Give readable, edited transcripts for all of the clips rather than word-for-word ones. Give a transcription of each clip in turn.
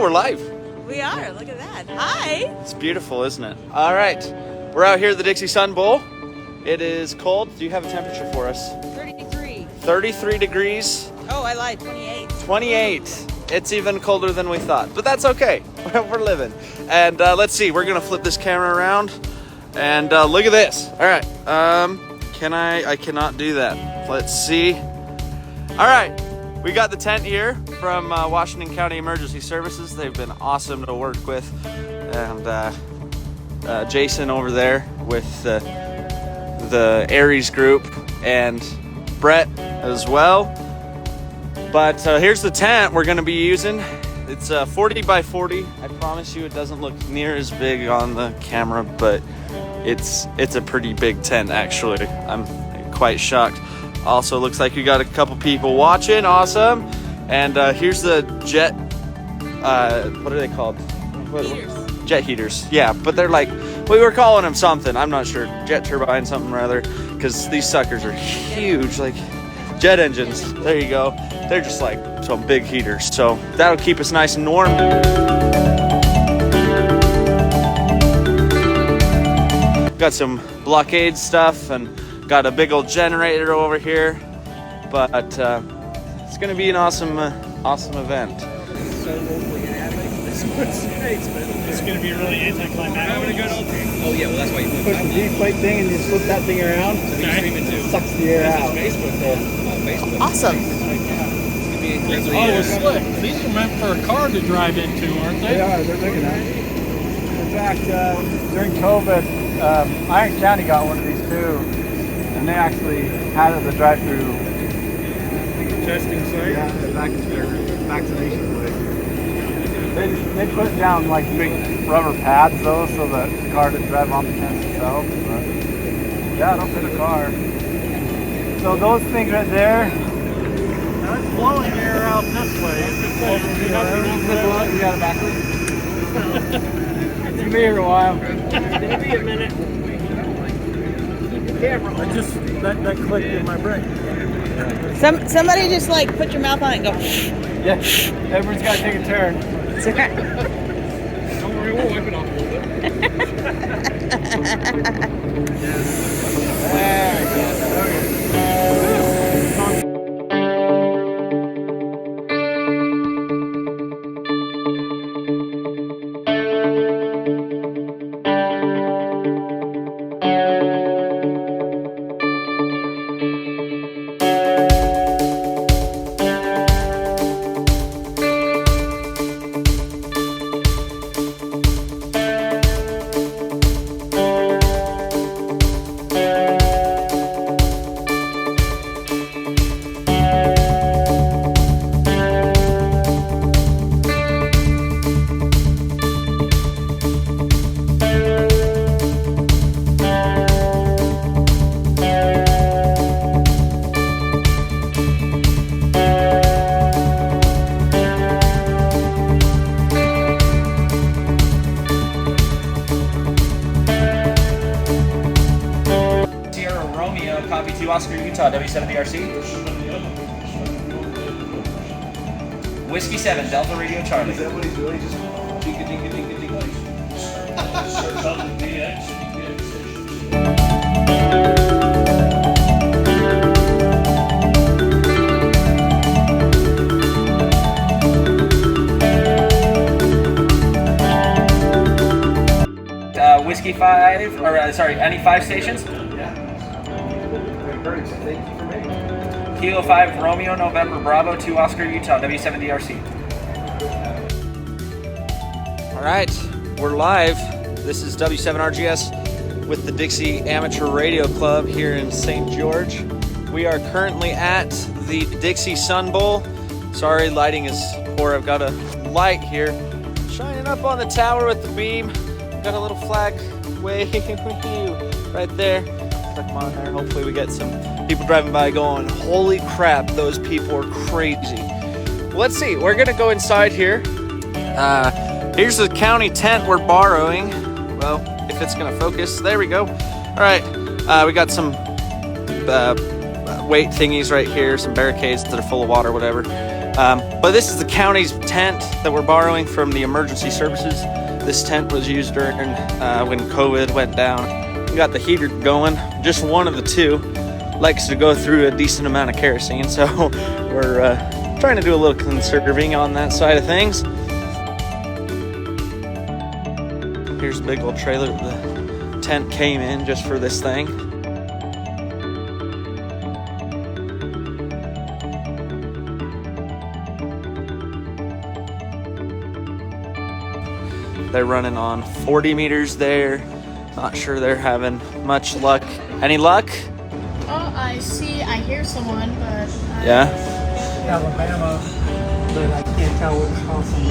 we're live. We are. Look at that. Hi. It's beautiful, isn't it? All right. We're out here at the Dixie Sun Bowl. It is cold. Do you have a temperature for us? 33. 33 degrees. Oh, I lied. 28. 28. It's even colder than we thought, but that's okay. We're living. And let's see. We're going to flip this camera around. And look at this. All right. I cannot do that. Let's see. All right. We got the tent here from Washington County Emergency Services. They've been awesome to work with. And Jason over there with the D.A.R.C group and Brett as well. But here's the tent we're going to be using. It's 40 by 40. I promise you it doesn't look near as big on the camera, but it's a pretty big tent actually. I'm quite shocked. Also looks like you got a couple people watching. Awesome. And here's the jet, what are they called? Heaters. Jet heaters. Yeah, but they're like, we were calling them something. I'm not sure. Jet turbine, something rather. Because these suckers are huge, like jet engines. There you go. They're just like some big heaters. So that'll keep us nice and warm. Got some blockade stuff and got a big old generator over here, but it's gonna be an awesome event. It's gonna be really anticlimactic. Oh yeah, well that's why you push the D plate thing and you flip that thing around. Sucks the air out. Facebook. Awesome. Oh, it's slick. These are meant for a car to drive into, aren't they? They are. They're big enough. In fact, during COVID, Iron County got one of these too, and they actually had it at the drive-through Testing site. Yeah, their vaccination place. They put down like big rubber pads though, so that the car didn't drive on the fence itself. But yeah, it'll fit a car. So those things right there. That's blowing air out this way. You got it backwards. It's been here a while. It'll be a minute. I just that clicked in my brain. Somebody just like put your mouth on it and go. Yeah, everyone's got to take a turn. It's okay. Don't worry, we'll wipe it off a little bit. Copy 2 Oscar Utah, W7 D.A.R.C. Whiskey 7, Delta Radio Charlie. Is that what he's doing? Just dinka dinka dinka dinka. Starts out with DX. Whiskey 5, or sorry, any 5 stations? Kilo 5 Romeo November Bravo 2 Oscar Utah, W7 D.A.R.C. All right, we're live. This is W7 RGS with the Dixie Amateur Radio Club here in St. George. We are currently at the Dixie Sun Bowl. Sorry, lighting is poor. I've got a light here shining up on the tower with the beam. Got a little flag wave right there. Click them on there. Hopefully we get some people driving by going, holy crap, those people are crazy. Let's see, we're gonna go inside here. Here's the county tent we're borrowing. Well, if it's gonna focus, there we go. All right, we got some weight thingies right here, some barricades that are full of water, whatever. But this is the county's tent that we're borrowing from the emergency services. This tent was used during when COVID went down. We got the heater going. Just one of the two likes to go through a decent amount of kerosene, so we're trying to do a little conserving on that side of things. Here's a big old trailer. The tent came in just for this thing. They're running on 40 meters there. Not sure they're having much luck. Any luck? Oh, I hear someone, but Yeah? Alabama, but I can't tell what Wisconsin.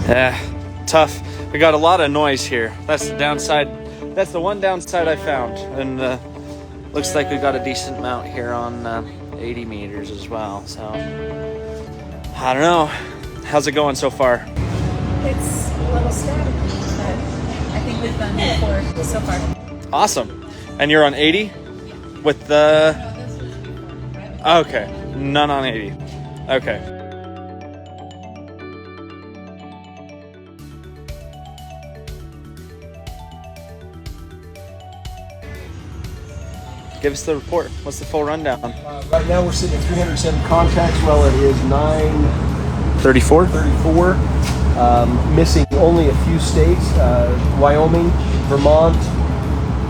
Yeah, tough. We got a lot of noise here. That's the downside. That's the one downside I found. And looks like we got a decent amount here on 80 meters as well. So, I don't know. How's it going so far? it's a little static, but I think we've done before so far. Awesome. And you're on 80 with the... Okay, none on 80. Okay. Give us the report. What's the full rundown? Right now we're sitting at 307 contacts. Well, it is 34? 9:34. Missing only a few states: Wyoming, Vermont,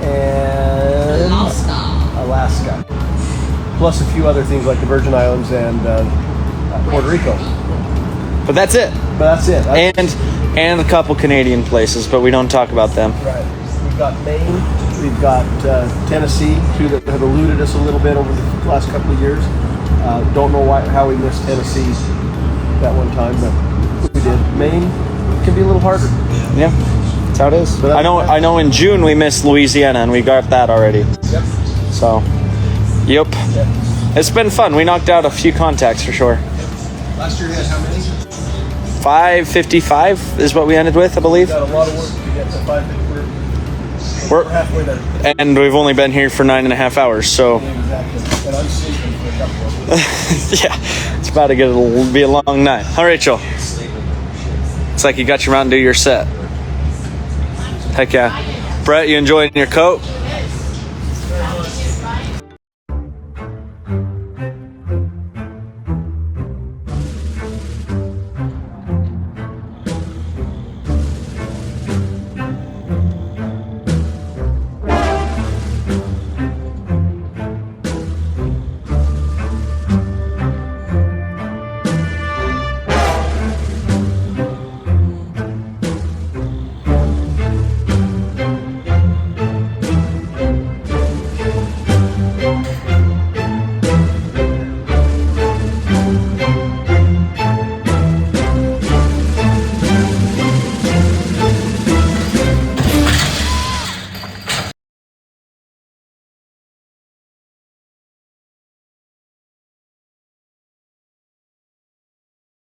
and Alaska. Plus a few other things like the Virgin Islands and Puerto Rico. But that's it. But that's it. And a couple Canadian places, but we don't talk about them. Right. We've got Maine. We've got Tennessee, two that have eluded us a little bit over the last couple of years. Don't know how we missed Tennessee that one time, but we did. Maine can be a little harder. Yeah, that's how it is. But I know in June we missed Louisiana, and we got that already. Yep. So, yep. It's been fun. We knocked out a few contacts for sure. Last year we had how many? 555 is what we ended with, I believe. Got a lot of work to get to 550. We're halfway there. And we've only been here for 9.5 hours, so Exactly. And I'm sleeping for a couple of them. yeah, it's about to be a long night. Huh, Rachel? It's like you got your Mountain Dew, you're set. Heck yeah. Brett, you enjoying your coat?